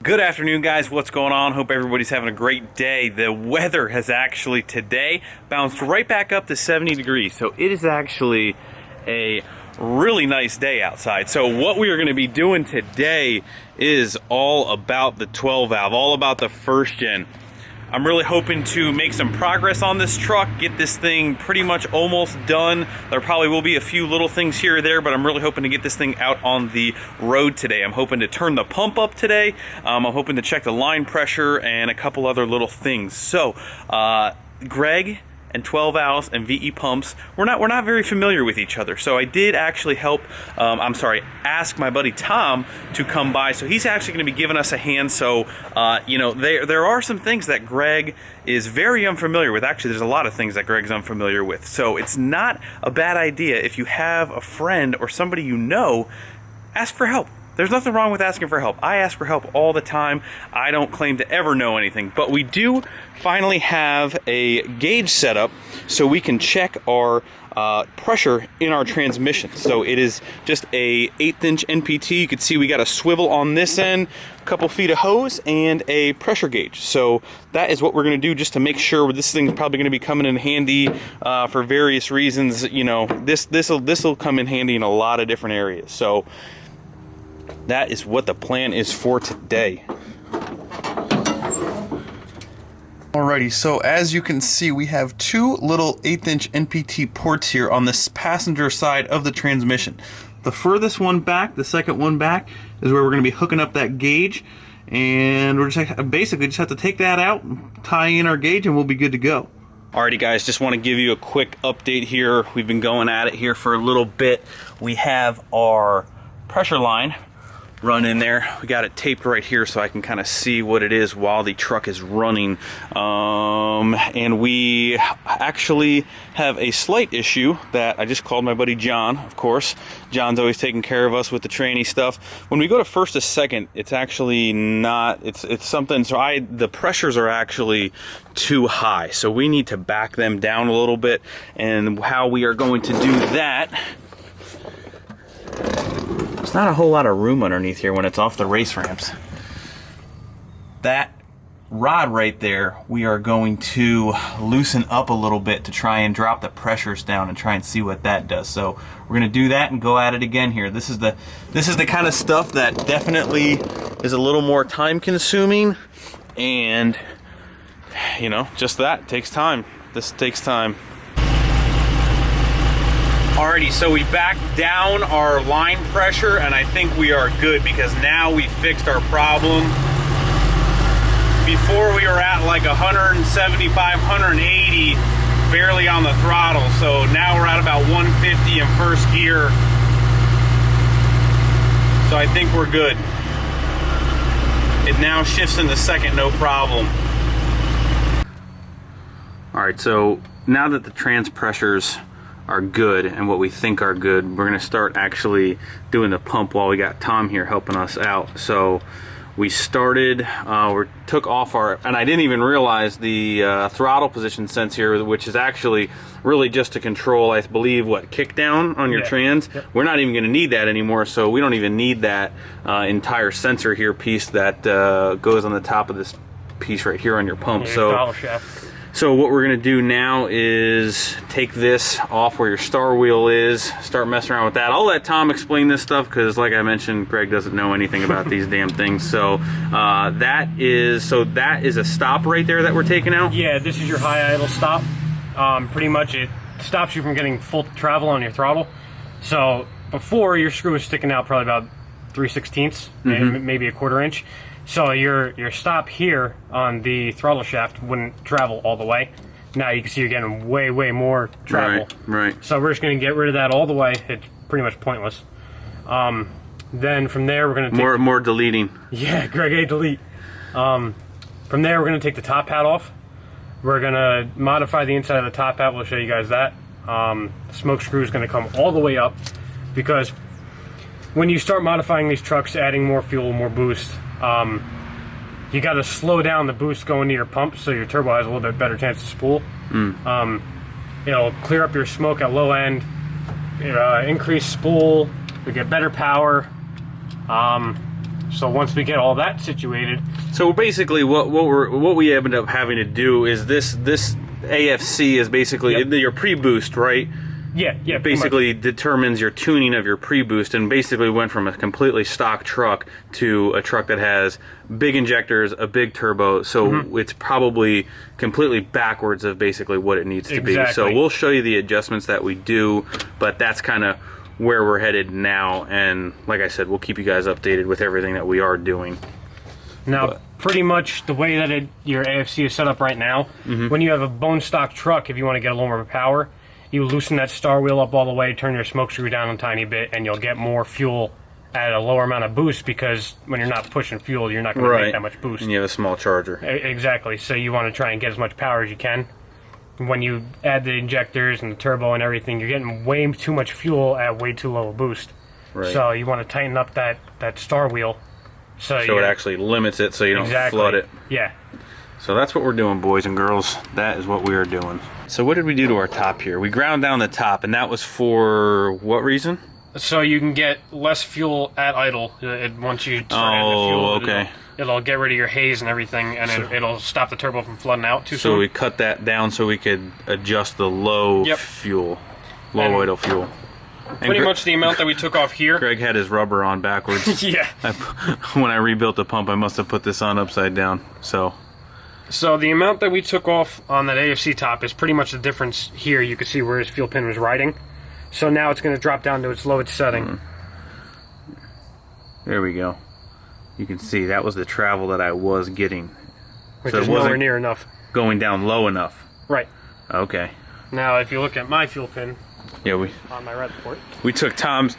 Good afternoon, guys. What's going on? Hope everybody's having a great day. The weather has actually today bounced right back up to 70 degrees. So it is actually a really nice day outside. So what we are going to be doing today is all about the 12 valve, all about the first gen. I'm really hoping to make some progress on this truck, get this thing pretty much almost done. There probably will be a few little things here or there, but I'm really hoping to get this thing out on the road today. I'm hoping to turn the pump up today. I'm hoping to check the line pressure and a couple other little things. So, Greg and 12 valves and VE pumps, we're not very familiar with each other. So I did actually ask my buddy Tom to come by. So he's actually going to be giving us a hand. So you know, there are some things that Greg is very unfamiliar with. Actually, there's a lot of things that Greg's unfamiliar with. So it's not a bad idea if you have a friend or somebody you know, ask for help. There's nothing wrong with asking for help. I ask for help all the time. I don't claim to ever know anything, but we do finally have a gauge set up so we can check our pressure in our transmission. So it is just a 1/8" NPT. You can see we got a swivel on this end, a couple feet of hose, and a pressure gauge. So that is what we're going to do just to make sure this thing's probably going to be coming in handy for various reasons. You know, this will come in handy in a lot of different areas. So that is what the plan is for today. Alrighty, so as you can see, we have two little 1/8" NPT ports here on this passenger side of the transmission. The furthest one back, the second one back, is where we're going to be hooking up that gauge, and we're just basically just have to take that out, tie in our gauge, and we'll be good to go. Alrighty, guys, just want to give you a quick update here. We've been going at it here for a little bit. We have our pressure line run in there. We got it taped right here so I can kind of see what it is while the truck is running. And we actually have a slight issue that I just called my buddy John, of course. John's always taking care of us with the tranny stuff. When we go to first to second, it's actually not, it's something, so the pressures are actually too high. So we need to back them down a little bit, and how we are going to do that, there's not a whole lot of room underneath here when it's off the race ramps. That rod right there, we are going to loosen up a little bit to try and drop the pressures down and try and see what that does. So we're going to do that and go at it again here. This is the kind of stuff that definitely is a little more time consuming, and you know, just that takes time. This takes time. Alrighty, so we backed down our line pressure, and I think we are good because now we fixed our problem. Before we were at like 175, 180, barely on the throttle. So now we're at about 150 in first gear. So I think we're good. It now shifts into second, no problem. Alright, so now that the trans pressures are good and what we think are good, we're going to start actually doing the pump while we got Tom here helping us out. So we started, we took off our, and I didn't even realize the throttle position sense here, which is actually really just to control, I believe, what, kick down on your trans. Yep. We're not even going to need that anymore, so we don't even need that entire sensor here piece that goes on the top of this piece right here on your pump. Yeah, so throttle shaft. So what we're going to do now is take this off where your star wheel is, start messing around with that. I'll let Tom explain this stuff because, like I mentioned, Greg doesn't know anything about these damn things. So that is a stop right there that we're taking out? Yeah, this is your high idle stop. Pretty much it stops you from getting full travel on your throttle. So before, your screw was sticking out probably about 3/16, maybe a 1/4 inch. So your stop here on the throttle shaft wouldn't travel all the way. Now you can see you're getting way more travel. Right. So we're just going to get rid of that all the way. It's pretty much pointless. Then from there we're going to take more deleting. Yeah, GREGA delete. From there we're going to take the top hat off. We're going to modify the inside of the top hat. We'll show you guys that. The smoke screw is going to come all the way up, because when you start modifying these trucks, adding more fuel, more boost, you got to slow down the boost going to your pump so your turbo has a little bit better chance to spool. It'll clear up your smoke at low end, increase spool, we get better power. So once we get all that situated, so basically what we ended up having to do is this AFC is basically your pre-boost, right? Yeah. Basically determines your tuning of your pre-boost, and basically went from a completely stock truck to a truck that has big injectors, a big turbo, so it's probably completely backwards of basically what it needs to be. So we'll show you the adjustments that we do, but that's kind of where we're headed now, and like I said, we'll keep you guys updated with everything that we are doing. Now, pretty much the way that your AFC is set up right now, when you have a bone stock truck, if you want to get a little more power, you loosen that star wheel up all the way, turn your smoke screw down a tiny bit, and you'll get more fuel at a lower amount of boost, because when you're not pushing fuel, you're not going to make that much boost. And you have a small charger. Exactly. So you want to try and get as much power as you can. When you add the injectors and the turbo and everything, you're getting way too much fuel at way too low a boost. Right. So you want to tighten up that star wheel. So it actually limits it so you don't flood it. Yeah. So that's what we're doing, boys and girls. That is what we are doing. So what did we do to our top here? We ground down the top, and that was for what reason? So you can get less fuel at idle. Once you turn in the fuel, okay. It'll get rid of your haze and everything, and it'll stop the turbo from flooding out too soon. So we cut that down so we could adjust the low fuel, low idle fuel. Pretty much the amount that we took off here. Greg had his rubber on backwards. Yeah. When I rebuilt the pump, I must have put this on upside down. So the amount that we took off on that AFC top is pretty much the difference here. You can see where his fuel pin was riding. So now it's going to drop down to its lowest setting. There we go. You can see that was the travel that I was getting. Which is nowhere near enough. Going down low enough. Right. Okay. Now if you look at my fuel pin, on my red port, we took Tom's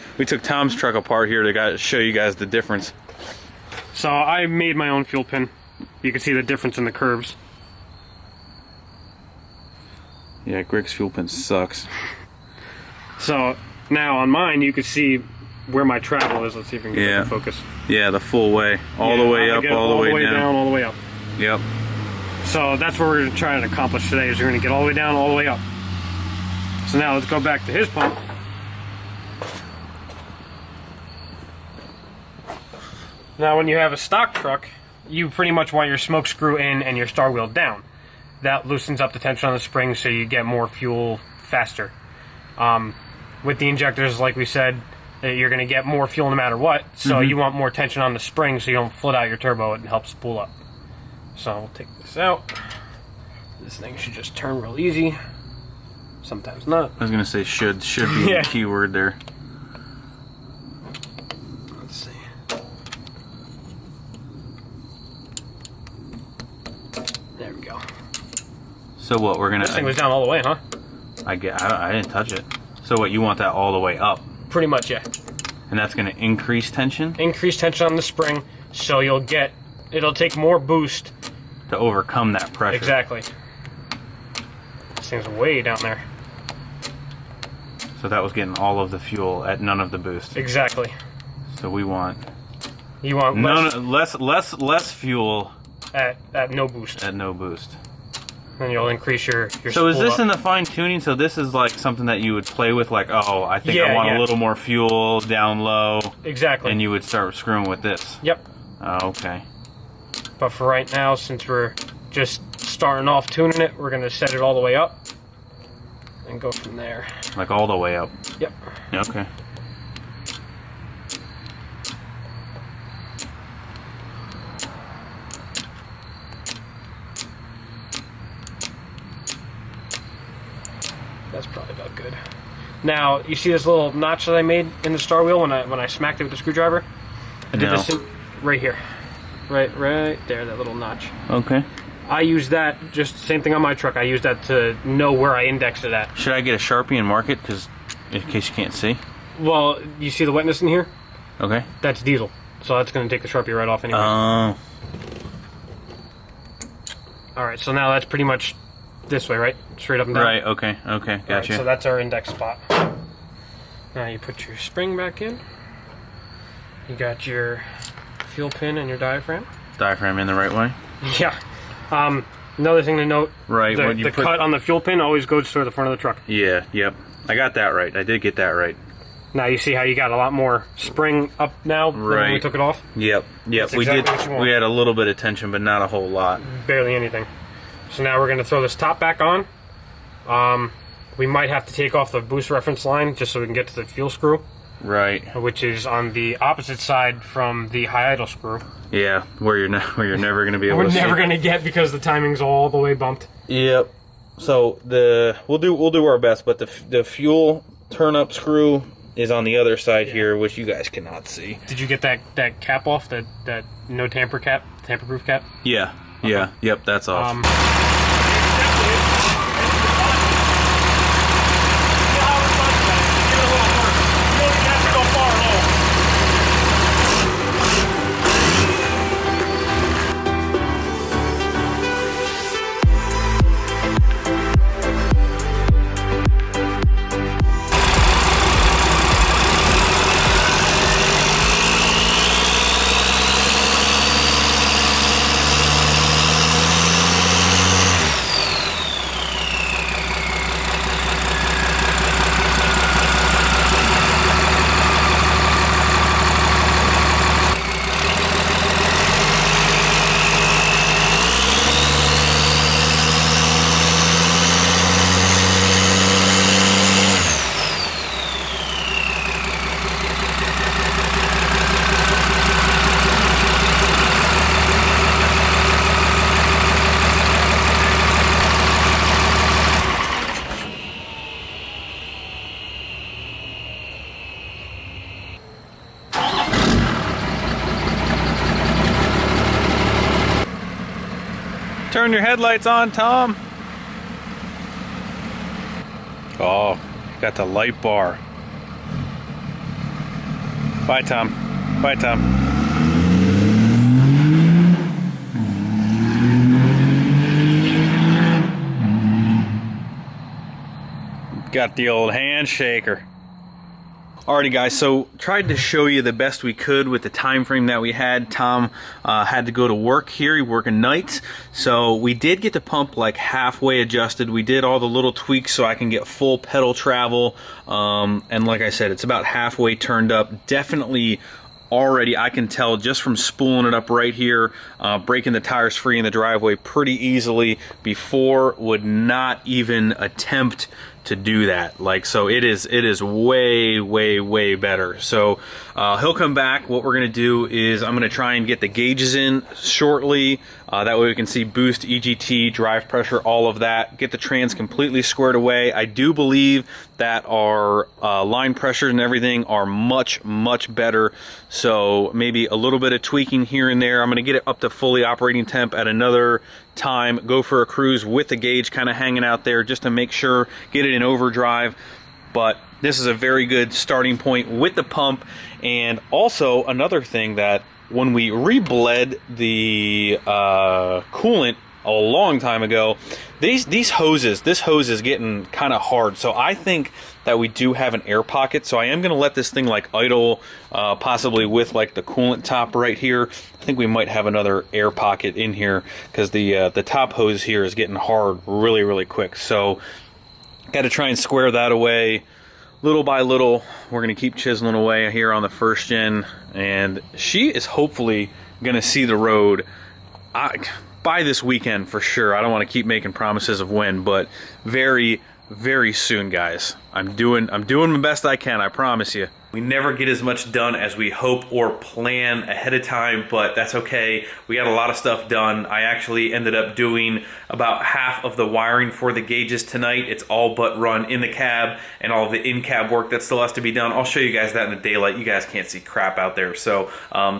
truck apart here to show you guys the difference. So I made my own fuel pin. You can see the difference in the curves. Yeah, Greg's fuel pin sucks. So now on mine, you can see where my travel is. Let's see if we can get the focus. Yeah, the full way, all the way up, all the way down, all the way up. Yep. So that's what we're going to try and accomplish today. Is we're going to get all the way down, all the way up. So now let's go back to his pump. Now, when you have a stock truck, you pretty much want your smoke screw in and your star wheel down. That loosens up the tension on the spring, so you get more fuel faster. With the injectors, like we said, you're going to get more fuel no matter what, so you want more tension on the spring so you don't flood out your turbo. It helps spool up. So we'll take this out. This thing should just turn real easy. Sometimes not. I was going to say should be the key word there. Let's see. There we go. So what we're going to... This thing was down all the way, huh? I didn't touch it. So what, you want that all the way up? Pretty much, yeah. And that's going to increase tension? Increase tension on the spring, so it'll take more boost to overcome that pressure. Exactly. This thing's way down there. So that was getting all of the fuel at none of the boost. Exactly. So we want... You want less fuel... At no boost. At no boost. And you'll increase your So is this up. in the fine tuning? So this is like something that you would play with, like, oh, I think I want a little more fuel down low. Exactly. And you would start screwing with this. Yep. Oh, okay. But for right now, since we're just starting off tuning it, we're going to set it all the way up and go from there. Like all the way up? Yep. Okay. That's probably about good. Now, you see this little notch that I made in the star wheel when I smacked it with the screwdriver? I did this right here. Right there, that little notch. Okay. I use that, just the same thing on my truck. I use that to know where I indexed it at. Should I get a Sharpie and mark it, in case you can't see? Well, you see the wetness in here? Okay. That's diesel. So that's going to take the Sharpie right off anyway. Oh. Alright, so now that's pretty much this way, right? Straight up and down. Right, okay, gotcha. Right, so that's our index spot. Now you put your spring back in. You got your fuel pin and your diaphragm. Diaphragm in the right way? Yeah. Another thing to note, right, the cut on the fuel pin always goes toward the front of the truck. Yeah, yep. I got that right. I did get that right. Now you see how you got a lot more spring up now than when we took it off? Yep. That's We exactly did. what you want. We had a little bit of tension, but not a whole lot. Barely anything. So now we're going to throw this top back on. We might have to take off the boost reference line just so we can get to the fuel screw. Right. Which is on the opposite side from the high idle screw. Yeah, where you're never going to be able to see. We're never going to get because the timing's all the way bumped. Yep. So we'll do our best, but the fuel turn up screw is on the other side here, which you guys cannot see. Did you get that cap off? That no tamper cap, tamper-proof cap? Yeah. Yeah. Yep. That's off. Turn your headlights on, Tom. Oh, got the light bar. Bye, Tom. Bye, Tom. Got the old handshaker. Alrighty guys, so tried to show you the best we could with the time frame that we had. Tom had to go to work here, he's working nights, so we did get the pump like halfway adjusted. We did all the little tweaks so I can get full pedal travel, and like I said, it's about halfway turned up. Definitely already, I can tell just from spooling it up right here, breaking the tires free in the driveway pretty easily. Before would not even attempt to do that. Like, so it is way better. So he'll come back. What we're gonna do is I'm gonna try and get the gauges in shortly. That way we can see boost, EGT, drive pressure, all of that. Get the trans completely squared away. I do believe that our line pressures and everything are much better. So maybe a little bit of tweaking here and there. I'm gonna get it up to fully operating temp at another time, go for a cruise with the gauge kind of hanging out there just to make sure, get it in overdrive. But this is a very good starting point with the pump. And also another thing, that when we rebled the coolant a long time ago, this hose is getting kind of hard. So I think that we do have an air pocket, so I am going to let this thing like idle, possibly with like the coolant top right here. I think we might have another air pocket in here because the top hose here is getting hard really quick. So got to try and square that away little by little. We're going to keep chiseling away here on the first gen, and she is hopefully going to see the road by this weekend for sure. I don't want to keep making promises of when, but very soon, guys. I'm doing the best I can, I promise you. We never get as much done as we hope or plan ahead of time, but that's okay. We got a lot of stuff done. I actually ended up doing about half of the wiring for the gauges tonight. It's all but run in the cab, and all the in-cab work that still has to be done. I'll show you guys that in the daylight. You guys can't see crap out there. So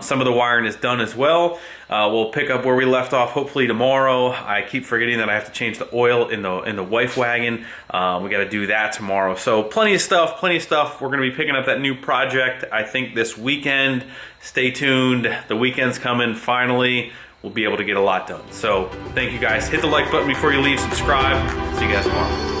some of the wiring is done as well. We'll pick up where we left off hopefully tomorrow. I keep forgetting that I have to change the oil in the wife wagon. We got to do that tomorrow. So plenty of stuff. We're going to be picking up that new project, I think, this weekend. Stay tuned. The weekend's coming. Finally, we'll be able to get a lot done. So thank you guys. Hit the like button before you leave. Subscribe. See you guys tomorrow.